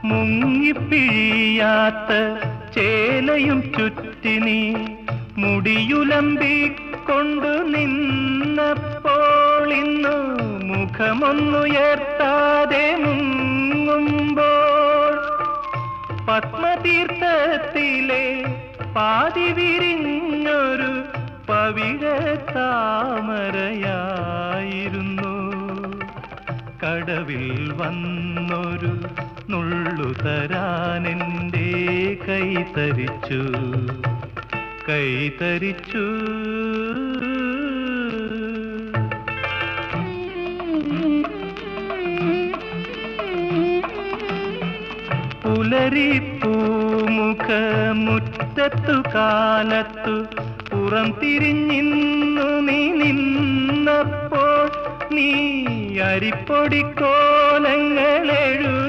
മുങ്ങിപ്പിഴിയാത്ത ചേലയും ചുറ്റി നീ മുടിയുലമ്പിക്കൊണ്ടു നിന്നപ്പോൾ ഇന്നു മുഖമൊന്നുയർത്താതെ മുങ്ങുമ്പോൾ പത്മതീർത്ഥത്തിലെ പാതി വിരിഞ്ഞൊരു പവിഴ താമരയായിരുന്നു. കടവിൽ വന്നൊരു നുള്ളുതരാനെൻ്റെ കൈതരിച്ചു കൈതരിച്ചു. പുലരിപ്പൂമുഖമുറ്റത്തു കാലത്തു പുറം തിരിഞ്ഞിന്നു നീ നിന്നപ്പോൾ നീ അരിപ്പൊടിക്കോലങ്ങളെഴുതി